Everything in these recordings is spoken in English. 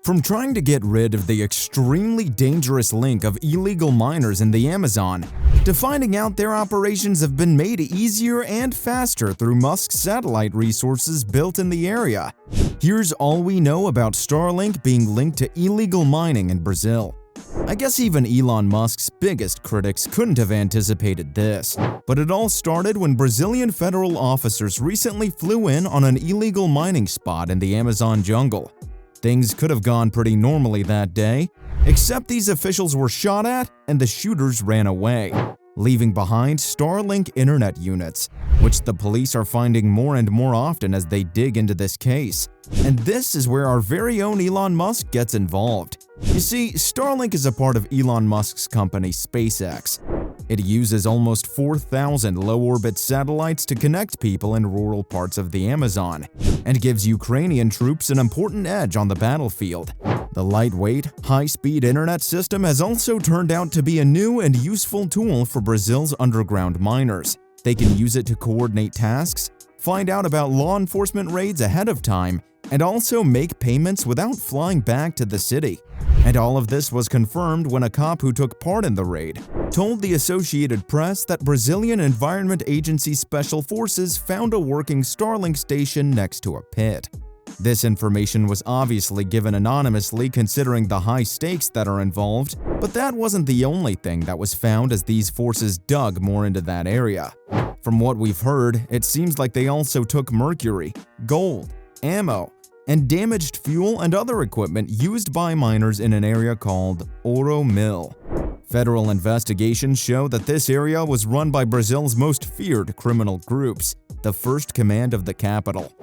From trying to get rid of the extremely dangerous link of illegal miners in the Amazon, to finding out their operations have been made easier and faster through Musk's satellite resources built in the area. Here's all we know about Starlink being linked to illegal mining in Brazil. I guess even Elon Musk's biggest critics couldn't have anticipated this, but it all started when Brazilian federal officers recently flew in on an illegal mining spot in the Amazon jungle. Things could have gone pretty normally that day, except these officials were shot at and the shooters ran away, leaving behind Starlink internet units, which the police are finding more and more often as they dig into this case. And this is where our very own Elon Musk gets involved. You see, Starlink is a part of Elon Musk's company SpaceX. It uses almost 4,000 low-orbit satellites to connect people in rural parts of the Amazon, and gives Ukrainian troops an important edge on the battlefield. The lightweight, high-speed internet system has also turned out to be a new and useful tool for Brazil's underground miners. They can use it to coordinate tasks, find out about law enforcement raids ahead of time, and also make payments without flying back to the city. And all of this was confirmed when a cop who took part in the raid told the Associated Press that Brazilian Environment Agency Special Forces found a working Starlink station next to a pit. This information was obviously given anonymously considering the high stakes that are involved, but that wasn't the only thing that was found as these forces dug more into that area. From what we've heard, it seems like they also took mercury, gold, ammo, and damaged fuel and other equipment used by miners in an area called Ouro Mill. Federal investigations show that this area was run by Brazil's most feared criminal groups, the First Command of the Capital.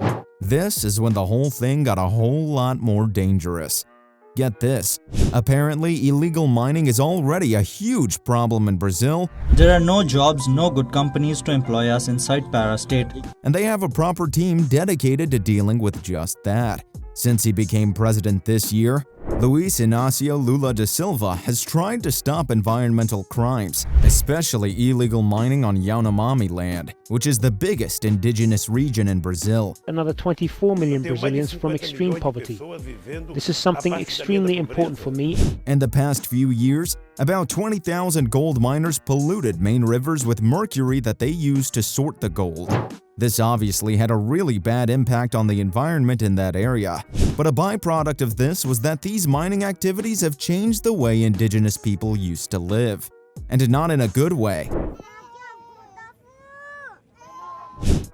This is when the whole thing got a whole lot more dangerous. Get this, apparently illegal mining is already a huge problem in Brazil. There are no jobs, no good companies to employ us inside Para-state. And they have a proper team dedicated to dealing with just that. Since he became president this year, Luiz Inácio Lula da Silva has tried to stop environmental crimes, especially illegal mining on Yanomami land, which is the biggest indigenous region in Brazil. Another 24 million Brazilians from extreme poverty. This is something extremely important for me. In the past few years, about 20,000 gold miners polluted main rivers with mercury that they used to sort the gold. This obviously had a really bad impact on the environment in that area, but a byproduct of this was that these mining activities have changed the way indigenous people used to live, and not in a good way.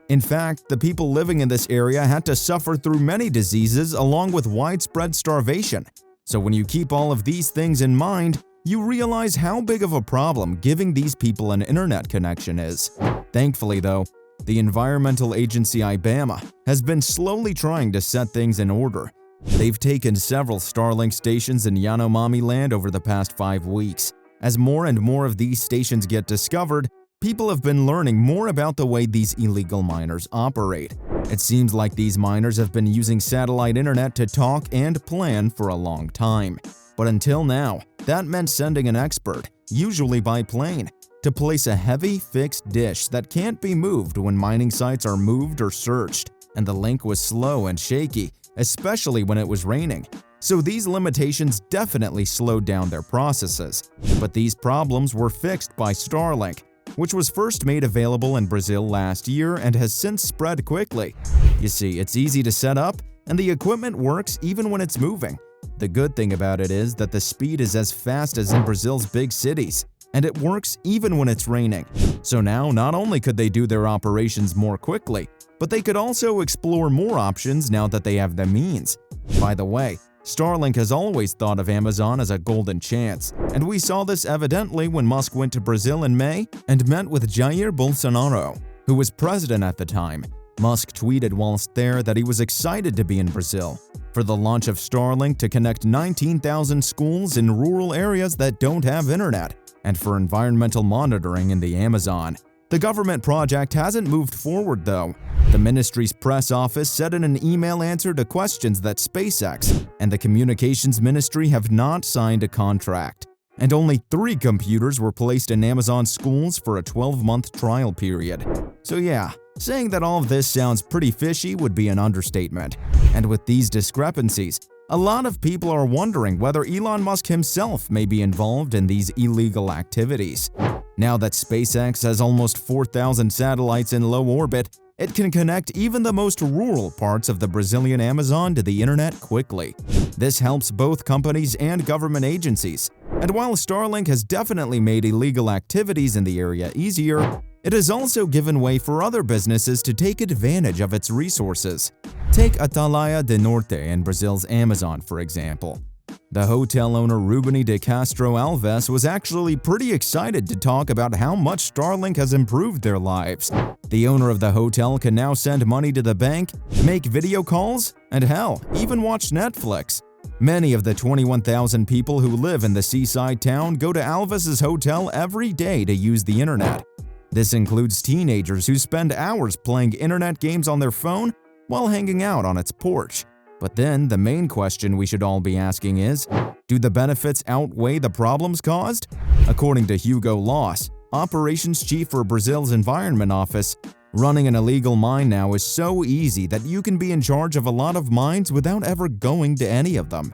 In fact, the people living in this area had to suffer through many diseases along with widespread starvation. So when you keep all of these things in mind, you realize how big of a problem giving these people an internet connection is. Thankfully though, the environmental agency IBAMA has been slowly trying to set things in order. They've taken several Starlink stations in Yanomami land over the past 5 weeks. As more and more of these stations get discovered, people have been learning more about the way these illegal miners operate. It seems like these miners have been using satellite internet to talk and plan for a long time. But until now, that meant sending an expert, usually by plane, to place a heavy, fixed dish that can't be moved when mining sites are moved or searched, and the link was slow and shaky, especially when it was raining. So these limitations definitely slowed down their processes. But these problems were fixed by Starlink, which was first made available in Brazil last year and has since spread quickly. You see, it's easy to set up, and the equipment works even when it's moving. The good thing about it is that the speed is as fast as in Brazil's big cities, and it works even when it's raining. So now, not only could they do their operations more quickly, but they could also explore more options now that they have the means. By the way, Starlink has always thought of Amazon as a golden chance, and we saw this evidently when Musk went to Brazil in May and met with Jair Bolsonaro, who was president at the time. Musk tweeted whilst there that he was excited to be in Brazil for the launch of Starlink to connect 19,000 schools in rural areas that don't have internet, and for environmental monitoring in the Amazon. The government project hasn't moved forward though. The ministry's press office said in an email answer to questions that SpaceX and the Communications Ministry have not signed a contract. And only 3 computers were placed in Amazon schools for a 12-month trial period. So yeah, saying that all of this sounds pretty fishy would be an understatement. And with these discrepancies, A lot of people are wondering whether Elon Musk himself may be involved in these illegal activities. Now that SpaceX has almost 4,000 satellites in low orbit, it can connect even the most rural parts of the Brazilian Amazon to the internet quickly. This helps both companies and government agencies. And while Starlink has definitely made illegal activities in the area easier, it has also given way for other businesses to take advantage of its resources. Take Atalaia de Norte in Brazil's Amazon, for example. The hotel owner Rubeni de Castro Alves was actually pretty excited to talk about how much Starlink has improved their lives. The owner of the hotel can now send money to the bank, make video calls, and hell, even watch Netflix. Many of the 21,000 people who live in the seaside town go to Alves's hotel every day to use the internet. This includes teenagers who spend hours playing internet games on their phone while hanging out on its porch. But then, the main question we should all be asking is, do the benefits outweigh the problems caused? According to Hugo Loss, operations chief for Brazil's Environment Office, running an illegal mine now is so easy that you can be in charge of a lot of mines without ever going to any of them.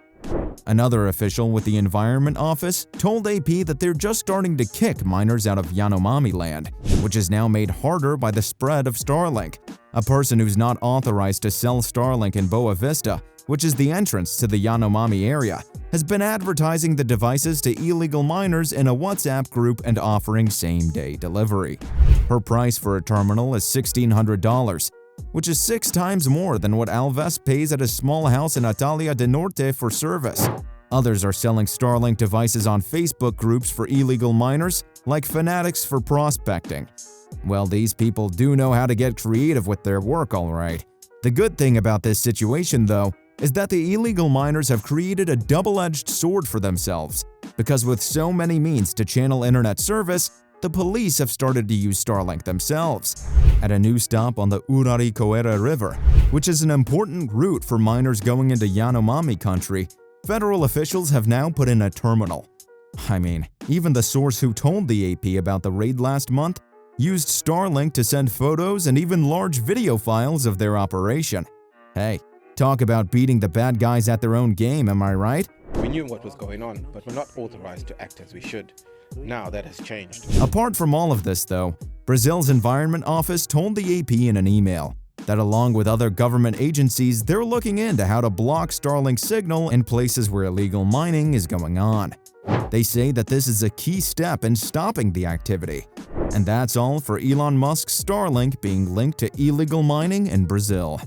Another official with the Environment Office told AP that they're just starting to kick miners out of Yanomami land, which is now made harder by the spread of Starlink. A person who's not authorized to sell Starlink in Boa Vista, which is the entrance to the Yanomami area, has been advertising the devices to illegal miners in a WhatsApp group and offering same-day delivery. Her price for a terminal is $1,600, which is 6 times more than what Alves pays at a small house in Atalaia de Norte for service. Others are selling Starlink devices on Facebook groups for illegal miners, like Fanatics for Prospecting. Well, these people do know how to get creative with their work, alright. The good thing about this situation, though, is that the illegal miners have created a double-edged sword for themselves, because with so many means to channel internet service, the police have started to use Starlink themselves. At a new stop on the Uraricoera River, which is an important route for miners going into Yanomami country, federal officials have now put in a terminal. I mean, even the source who told the AP about the raid last month used Starlink to send photos and even large video files of their operation. Hey, talk about beating the bad guys at their own game, am I right? We knew what was going on, but we're not authorized to act as we should. Now that has changed. Apart from all of this, though, Brazil's Environment Office told the AP in an email that along with other government agencies, they're looking into how to block Starlink signal in places where illegal mining is going on. They say that this is a key step in stopping the activity. And that's all for Elon Musk's Starlink being linked to illegal mining in Brazil.